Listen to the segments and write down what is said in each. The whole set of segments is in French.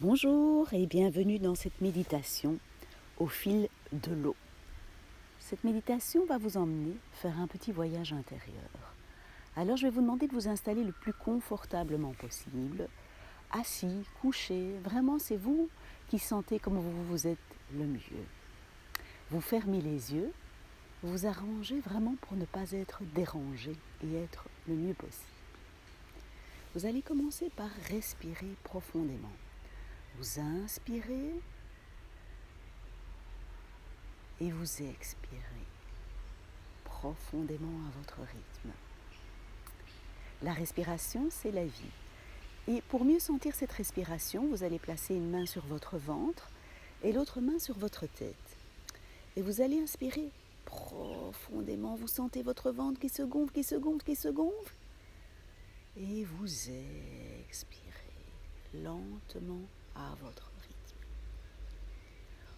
Bonjour et bienvenue dans cette méditation au fil de l'eau. Cette méditation va vous emmener faire un petit voyage intérieur. Alors je vais vous demander de vous installer le plus confortablement possible, assis, couché, vraiment c'est vous qui sentez comme vous êtes le mieux. Vous fermez les yeux, vous vous arrangez vraiment pour ne pas être dérangé et être le mieux possible. Vous allez commencer par respirer profondément. Vous inspirez et vous expirez profondément à votre rythme. La respiration, c'est la vie. Et pour mieux sentir cette respiration, vous allez placer une main sur votre ventre et l'autre main sur votre tête. Et vous allez inspirer profondément. Vous sentez votre ventre qui se gonfle, qui se gonfle, qui se gonfle. Et vous expirez lentement à votre rythme.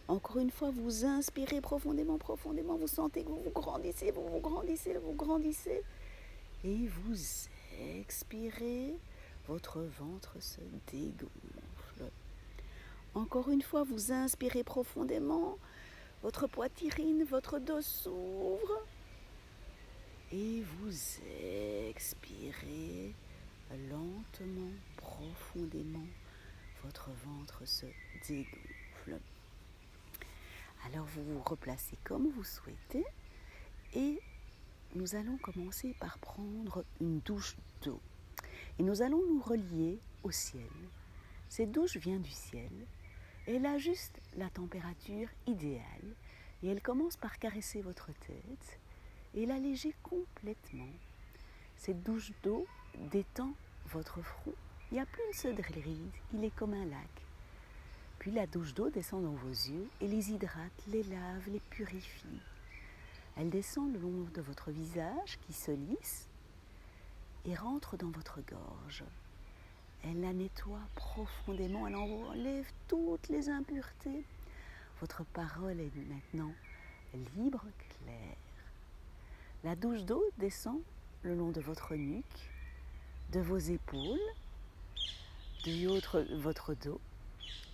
Encore une fois, vous inspirez profondément, profondément. Vous sentez que vous vous grandissez, vous vous grandissez, vous grandissez. Et vous expirez, votre ventre se dégonfle. Encore une fois, vous inspirez profondément, votre poitrine, votre dos s'ouvre. Et vous expirez lentement, profondément, votre ventre se dégonfle. Alors vous vous replacez comme vous souhaitez et nous allons commencer par prendre une douche d'eau. Et nous allons nous relier au ciel. Cette douche vient du ciel. Elle a juste la température idéale. Et elle commence par caresser votre tête et l'alléger complètement. Cette douche d'eau détend votre front. Il n'y a plus une seule ride, il est comme un lac. Puis la douche d'eau descend dans vos yeux et les hydrate, les lave, les purifie. Elle descend le long de votre visage qui se lisse et rentre dans votre gorge. Elle la nettoie profondément, elle enlève toutes les impuretés. Votre parole est maintenant libre, claire. La douche d'eau descend le long de votre nuque, de vos épaules, de votre dos,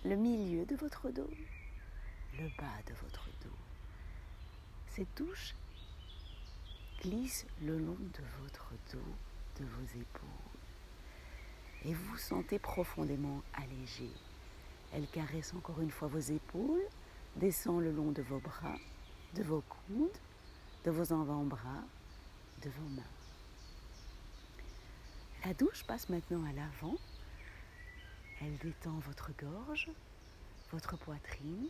le milieu de votre dos, le bas de votre dos. Cette douche glisse le long de votre dos, de vos épaules. Et vous vous sentez profondément allégé. Elle caresse encore une fois vos épaules, descend le long de vos bras, de vos coudes, de vos avant-bras, de vos mains. La douche passe maintenant à l'avant. Elle détend votre gorge, votre poitrine,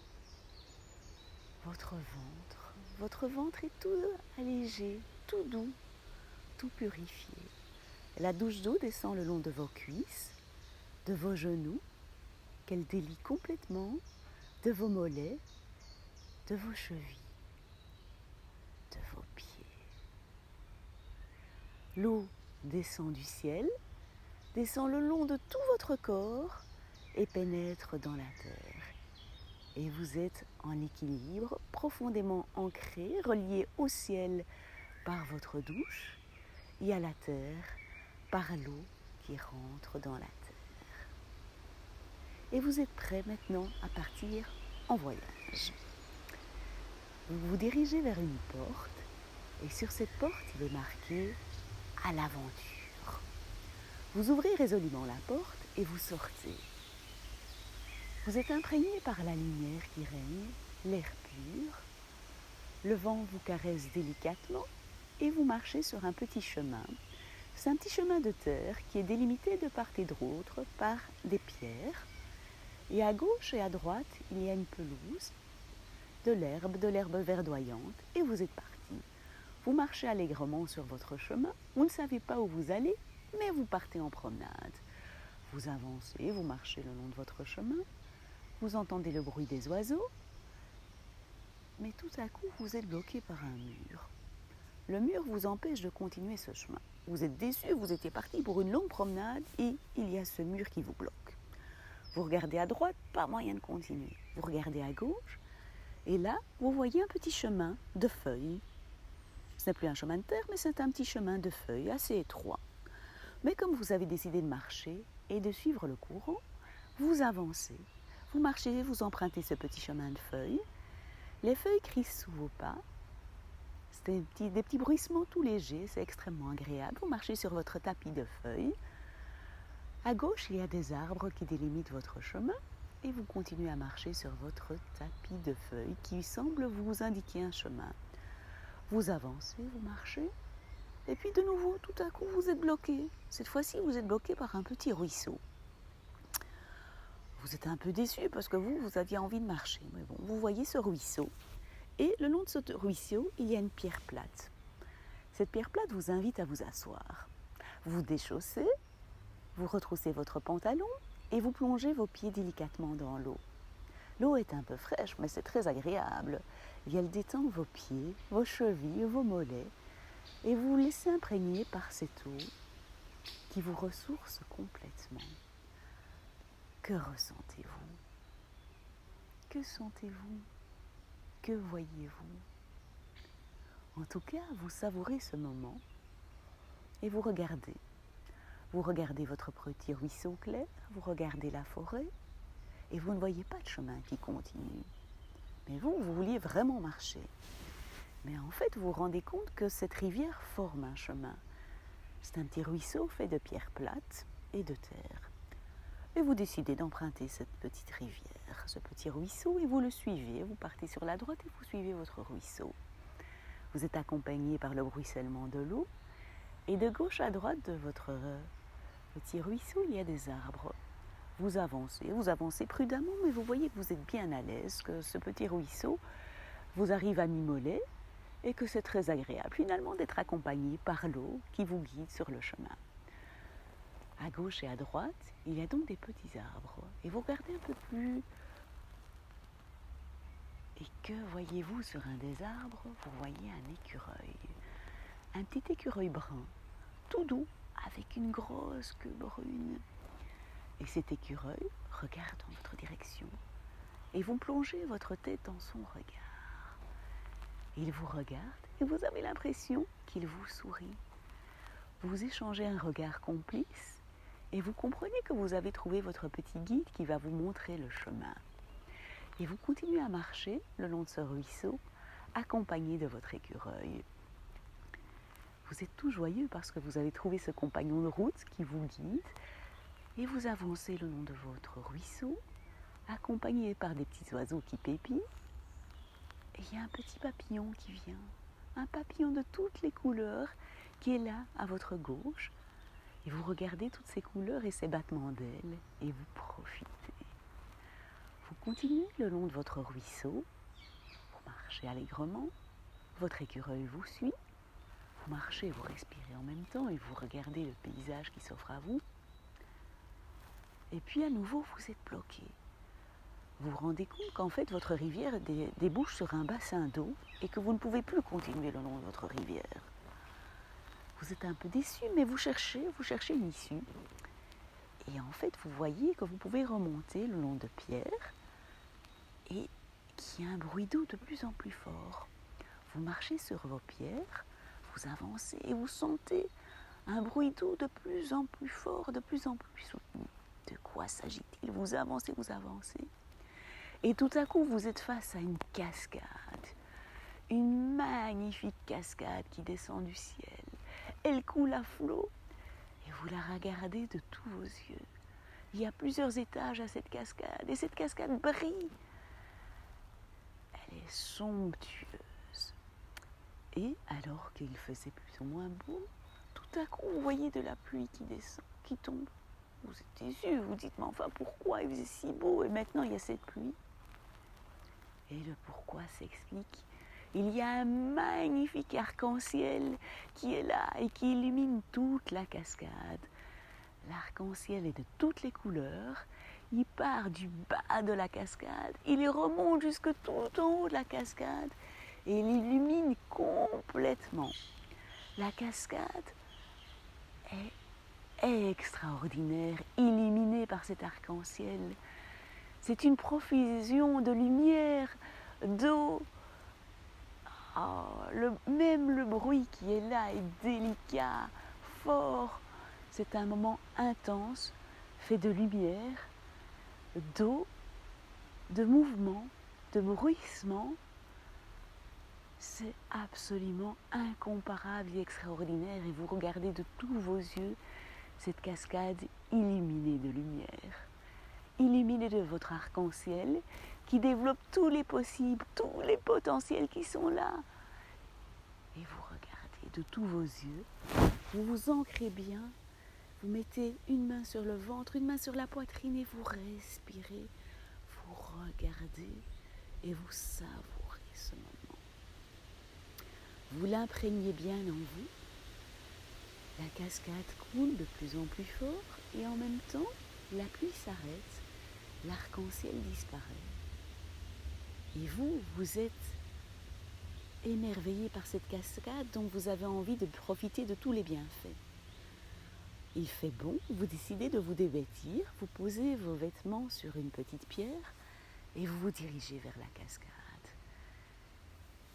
votre ventre. Votre ventre est tout allégé, tout doux, tout purifié. La douche d'eau descend le long de vos cuisses, de vos genoux, qu'elle délie complètement, de vos mollets, de vos chevilles, de vos pieds. L'eau descend du ciel, descend le long de tout votre corps et pénètre dans la terre. Et vous êtes en équilibre, profondément ancré, relié au ciel par votre douche et à la terre par l'eau qui rentre dans la terre. Et vous êtes prêt maintenant à partir en voyage. Vous vous dirigez vers une porte et sur cette porte, il est marqué « À l'aventure ». Vous ouvrez résolument la porte et vous sortez. Vous êtes imprégné par la lumière qui règne, l'air pur. Le vent vous caresse délicatement et vous marchez sur un petit chemin. C'est un petit chemin de terre qui est délimité de part et d'autre par des pierres. Et à gauche et à droite, il y a une pelouse, de l'herbe verdoyante et vous êtes parti. Vous marchez allègrement sur votre chemin, vous ne savez pas où vous allez, mais vous partez en promenade. Vous avancez, vous marchez le long de votre chemin, vous entendez le bruit des oiseaux, mais tout à coup, vous êtes bloqué par un mur. Le mur vous empêche de continuer ce chemin. Vous êtes déçu, vous étiez parti pour une longue promenade et il y a ce mur qui vous bloque. Vous regardez à droite, pas moyen de continuer. Vous regardez à gauche et là, vous voyez un petit chemin de feuilles. Ce n'est plus un chemin de terre, mais c'est un petit chemin de feuilles assez étroit. Mais comme vous avez décidé de marcher et de suivre le courant, Vous avancez, vous marchez, vous empruntez ce petit chemin de feuilles. Les feuilles crissent sous vos pas. C'est des petits bruissements tout légers, c'est extrêmement agréable. Vous marchez sur votre tapis de feuilles. À gauche, il y a des arbres qui délimitent votre chemin et vous continuez à marcher sur votre tapis de feuilles qui semble vous indiquer un chemin. Vous avancez, vous marchez et puis de nouveau, tout à coup, vous êtes bloqué. Cette fois-ci, vous êtes bloqué par un petit ruisseau. Vous êtes un peu déçu parce que vous aviez envie de marcher. Mais bon, vous voyez ce ruisseau. Et le long de ce ruisseau, il y a une pierre plate. Cette pierre plate vous invite à vous asseoir. Vous déchaussez, vous retroussez votre pantalon et vous plongez vos pieds délicatement dans l'eau. L'eau est un peu fraîche, mais c'est très agréable. Elle détend vos pieds, vos chevilles, vos mollets. Et vous vous laissez imprégner par cette eau qui vous ressource complètement. Que ressentez-vous? Que sentez-vous? Que voyez-vous? En tout cas, vous savourez ce moment et vous regardez. Vous regardez votre petit ruisseau clair, vous regardez la forêt et vous ne voyez pas de chemin qui continue. Mais vous vouliez vraiment marcher. Mais en fait, vous vous rendez compte que cette rivière forme un chemin. C'est un petit ruisseau fait de pierres plates et de terre. Et vous décidez d'emprunter cette petite rivière, ce petit ruisseau, et vous le suivez. Vous partez sur la droite et vous suivez votre ruisseau. Vous êtes accompagné par le bruissellement de l'eau. Et de gauche à droite de votre petit ruisseau, il y a des arbres. Vous avancez prudemment, mais vous voyez que vous êtes bien à l'aise, que ce petit ruisseau vous arrive à mi-mollet et que c'est très agréable finalement d'être accompagné par l'eau qui vous guide sur le chemin. À gauche et à droite, il y a donc des petits arbres. Et vous regardez un peu plus. Et que voyez-vous sur un des arbres? Vous voyez un écureuil. Un petit écureuil brun, tout doux, avec une grosse queue brune. Et cet écureuil regarde dans votre direction. Et vous plongez votre tête dans son regard. Il vous regarde et vous avez l'impression qu'il vous sourit. Vous échangez un regard complice et vous comprenez que vous avez trouvé votre petit guide qui va vous montrer le chemin. Et vous continuez à marcher le long de ce ruisseau, accompagné de votre écureuil. Vous êtes tout joyeux parce que vous avez trouvé ce compagnon de route qui vous guide et vous avancez le long de votre ruisseau, accompagné par des petits oiseaux qui pépient. Et il y a un petit papillon qui vient, un papillon de toutes les couleurs qui est là à votre gauche. Et vous regardez toutes ces couleurs et ces battements d'ailes et vous profitez. Vous continuez le long de votre ruisseau, vous marchez allègrement, votre écureuil vous suit, vous marchez, vous respirez en même temps et vous regardez le paysage qui s'offre à vous. Et puis à nouveau, vous êtes bloqué. Vous vous rendez compte qu'en fait, votre rivière débouche sur un bassin d'eau et que vous ne pouvez plus continuer le long de votre rivière. Vous êtes un peu déçu, mais vous cherchez une issue. Et en fait, vous voyez que vous pouvez remonter le long de pierres et qu'il y a un bruit d'eau de plus en plus fort. Vous marchez sur vos pierres, vous avancez et vous sentez un bruit d'eau de plus en plus fort, de plus en plus soutenu. De quoi s'agit-il? Vous avancez. Et tout à coup, vous êtes face à une cascade. Une magnifique cascade qui descend du ciel. Elle coule à flot et vous la regardez de tous vos yeux. Il y a plusieurs étages à cette cascade et cette cascade brille. Elle est somptueuse. Et alors qu'il faisait plus ou moins beau, tout à coup vous voyez de la pluie qui descend, qui tombe. Vous êtes déçus, vous dites mais enfin pourquoi il faisait si beau et maintenant il y a cette pluie? Et le pourquoi s'explique. Il y a un magnifique arc-en-ciel qui est là et qui illumine toute la cascade. L'arc-en-ciel est de toutes les couleurs. Il part du bas de la cascade, il remonte jusque tout en haut de la cascade et il illumine complètement. La cascade est extraordinaire, illuminée par cet arc-en-ciel. C'est une profusion de lumière, d'eau. Même le bruit qui est là est délicat, fort. C'est un moment intense, fait de lumière. d'eau, de mouvement, de bruissement. C'est absolument incomparable et extraordinaire et vous regardez de tous vos yeux cette cascade illuminée de lumière, illuminée de votre arc-en-ciel qui développe tous les possibles, tous les potentiels qui sont là. Et vous regardez de tous vos yeux, vous vous ancrez bien, vous mettez une main sur le ventre, une main sur la poitrine et vous respirez, vous regardez et vous savourez ce moment. Vous l'imprégnez bien en vous. La cascade coule de plus en plus fort et en même temps, la pluie s'arrête, l'arc-en-ciel disparaît. Et vous, vous êtes émerveillé par cette cascade dont vous avez envie de profiter de tous les bienfaits. Il fait bon, vous décidez de vous dévêtir, vous posez vos vêtements sur une petite pierre et vous vous dirigez vers la cascade.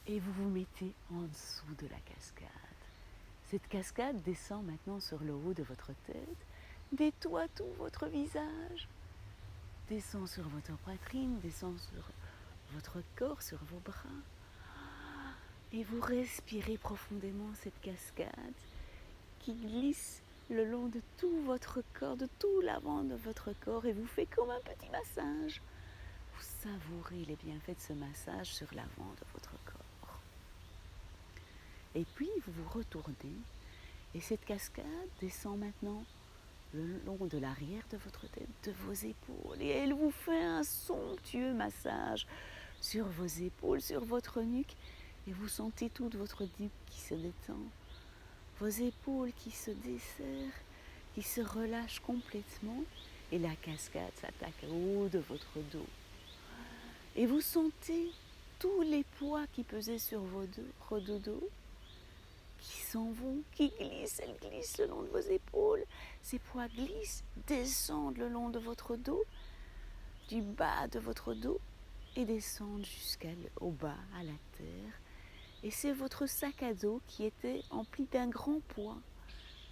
Et vous vous mettez en dessous de la cascade. Cette cascade descend maintenant sur le haut de votre tête, nettoie tout votre visage, descend sur votre poitrine, descend sur votre corps, sur vos bras. Et vous respirez profondément cette cascade qui glisse le long de tout votre corps, de tout l'avant de votre corps et vous fait comme un petit massage. Vous savourez les bienfaits de ce massage sur l'avant de votre corps. Et puis vous vous retournez et cette cascade descend maintenant le long de l'arrière de votre tête, de vos épaules. Et elle vous fait un somptueux massage sur vos épaules, sur votre nuque. Et vous sentez toute votre nuque qui se détend, vos épaules qui se desserrent, qui se relâchent complètement. Et la cascade s'attaque au haut de votre dos. Et vous sentez tous les poids qui pesaient sur votre dos qui s'en vont, qui glissent, elles glissent le long de vos épaules. Ces poids glissent, descendent le long de votre dos, du bas de votre dos et descendent jusqu'au bas, à la terre. Et c'est votre sac à dos qui était empli d'un grand poids,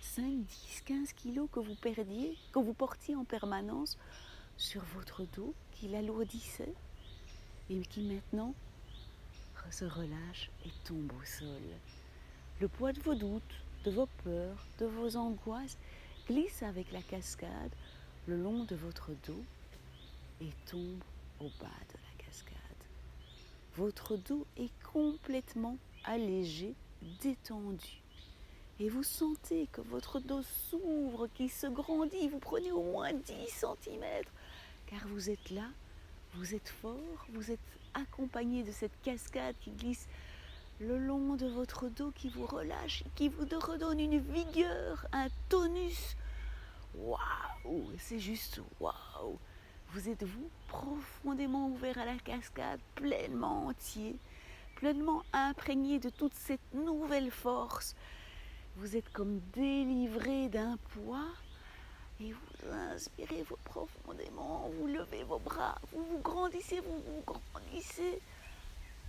5, 10, 15 kilos que vous portiez en permanence sur votre dos, qui l'alourdissait et qui maintenant se relâche et tombe au sol. Le poids de vos doutes, de vos peurs, de vos angoisses glisse avec la cascade le long de votre dos et tombe au bas de la cascade. Votre dos est complètement allégé, détendu. Et vous sentez que votre dos s'ouvre, qu'il se grandit. Vous prenez au moins 10 cm, car vous êtes là, vous êtes fort, vous êtes accompagné de cette cascade qui glisse le long de votre dos, qui vous relâche, qui vous redonne une vigueur, un tonus. Waouh, c'est juste waouh. Vous êtes profondément ouvert à la cascade, pleinement entier, pleinement imprégné de toute cette nouvelle force. Vous êtes comme délivré d'un poids et vous inspirez profondément, vous levez vos bras, vous vous grandissez,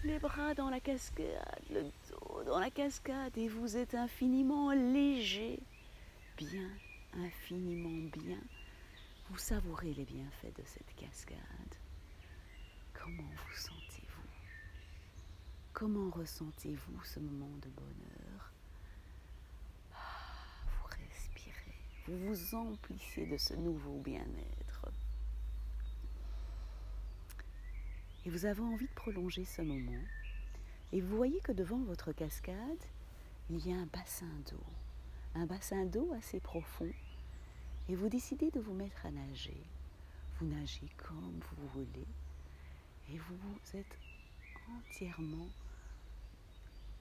les bras dans la cascade, le dos dans la cascade et vous êtes infiniment léger, bien, infiniment bien. Vous savourez les bienfaits de cette cascade. Comment vous sentez-vous? Comment ressentez-vous ce moment de bonheur? Vous respirez, vous vous emplissez de ce nouveau bien-être. Et vous avez envie de prolonger ce moment. Et vous voyez que devant votre cascade, il y a un bassin d'eau assez profond. Et vous décidez de vous mettre à nager. Vous nagez comme vous voulez. Et vous êtes entièrement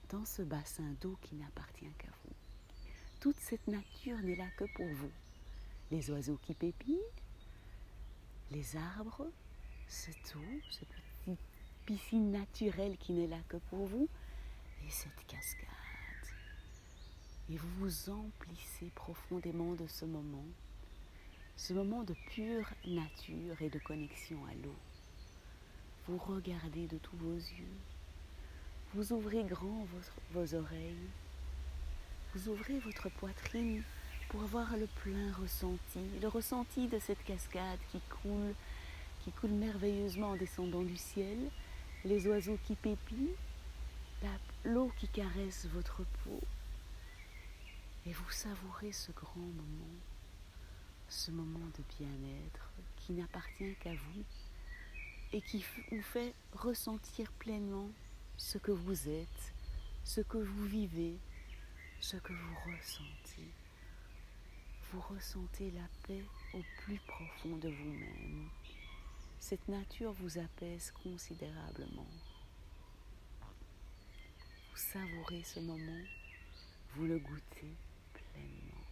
dans ce bassin d'eau qui n'appartient qu'à vous. Toute cette nature n'est là que pour vous. Les oiseaux qui pépinent, les arbres, cette eau, cette petite piscine naturelle qui n'est là que pour vous, et cette cascade. Et vous vous emplissez profondément de ce moment de pure nature et de connexion à l'eau. Vous regardez de tous vos yeux, vous ouvrez grand vos oreilles, vous ouvrez votre poitrine pour avoir le plein ressenti, le ressenti de cette cascade qui coule qui coule merveilleusement en descendant du ciel, les oiseaux qui pépient, l'eau qui caresse votre peau. Et vous savourez ce grand moment, ce moment de bien-être qui n'appartient qu'à vous et qui vous fait ressentir pleinement ce que vous êtes, ce que vous vivez, ce que vous ressentez. Vous ressentez la paix au plus profond de vous-même. Cette nature vous apaise considérablement. Vous savourez ce moment, vous le goûtez pleinement.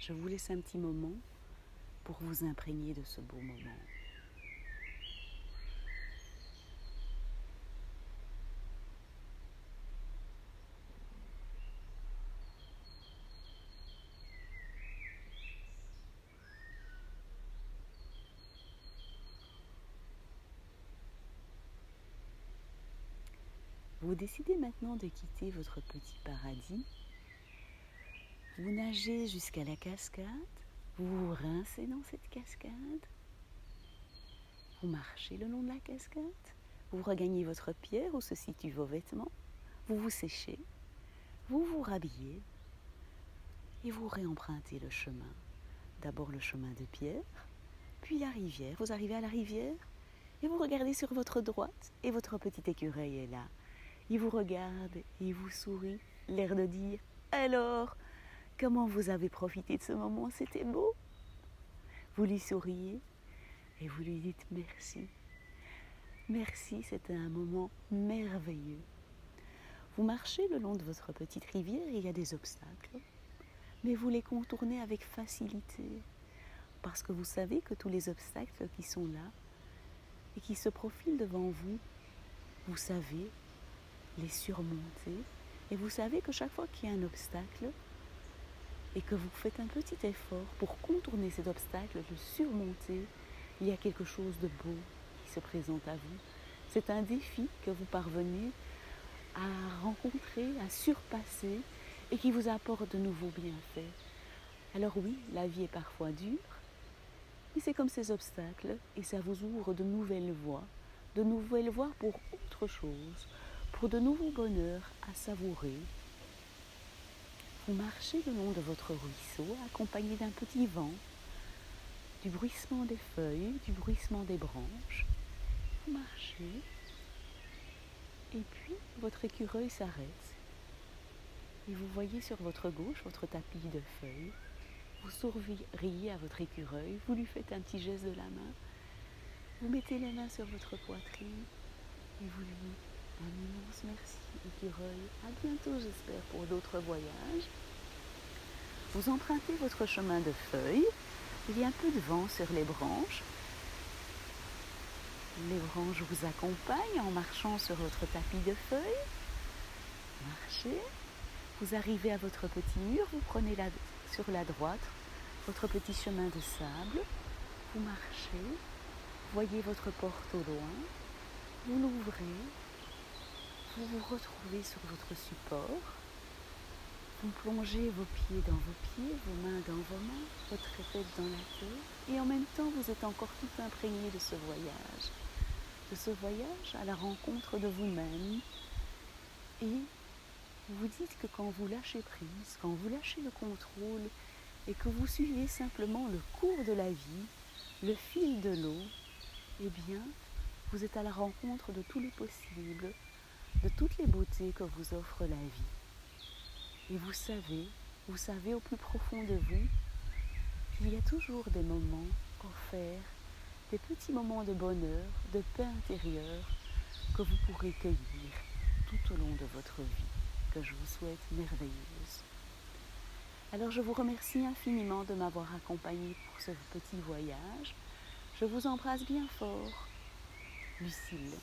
Je vous laisse un petit moment pour vous imprégner de ce beau moment. Vous décidez maintenant de quitter votre petit paradis. Vous nagez jusqu'à la cascade, vous vous rincez dans cette cascade, vous marchez le long de la cascade, vous regagnez votre pierre où se situent vos vêtements, vous vous séchez, vous vous rhabillez et vous réempruntez le chemin. D'abord le chemin de pierre, puis la rivière. Vous arrivez à la rivière et vous regardez sur votre droite et votre petit écureuil est là. Il vous regarde et il vous sourit, l'air de dire « Alors, comment vous avez profité de ce moment, c'était beau ?» Vous lui souriez et vous lui dites merci. Merci, c'était un moment merveilleux. Vous marchez le long de votre petite rivière et il y a des obstacles, mais vous les contournez avec facilité parce que vous savez que tous les obstacles qui sont là et qui se profilent devant vous, vous savez les surmonter et vous savez que chaque fois qu'il y a un obstacle et que vous faites un petit effort pour contourner cet obstacle, le surmonter, il y a quelque chose de beau qui se présente à vous. C'est un défi que vous parvenez à rencontrer, à surpasser et qui vous apporte de nouveaux bienfaits. Alors oui, la vie est parfois dure, mais c'est comme ces obstacles et ça vous ouvre de nouvelles voies pour autre chose, pour de nouveaux bonheurs à savourer. Vous marchez le long de votre ruisseau accompagné d'un petit vent, du bruissement des feuilles, du bruissement des branches. Vous marchez et puis votre écureuil s'arrête et vous voyez sur votre gauche votre tapis de feuilles. Vous souriez à votre écureuil, vous lui faites un petit geste de la main, vous mettez les mains sur votre poitrine et vous lui dites un immense merci écureuil, à bientôt j'espère pour d'autres voyages. Vous empruntez votre chemin de feuilles, il y a un peu de vent sur les branches vous accompagnent en marchant sur votre tapis de feuilles. Marchez, vous arrivez à votre petit mur, vous prenez sur la droite votre petit chemin de sable, vous marchez, voyez votre porte au loin, vous l'ouvrez, vous vous retrouvez sur votre support, vous plongez vos pieds dans vos pieds, vos mains dans vos mains, votre tête dans la tête, et en même temps vous êtes encore tout imprégné de ce voyage à la rencontre de vous-même, et vous dites que quand vous lâchez prise, quand vous lâchez le contrôle et que vous suivez simplement le cours de la vie, le fil de l'eau, eh bien, vous êtes à la rencontre de tous les possibles, de toutes les beautés que vous offre la vie. Et vous savez au plus profond de vous qu'il y a toujours des moments offerts, des petits moments de bonheur, de paix intérieure que vous pourrez cueillir tout au long de votre vie, que je vous souhaite merveilleuse. Alors je vous remercie infiniment de m'avoir accompagnée pour ce petit voyage. Je vous embrasse bien fort, Lucille.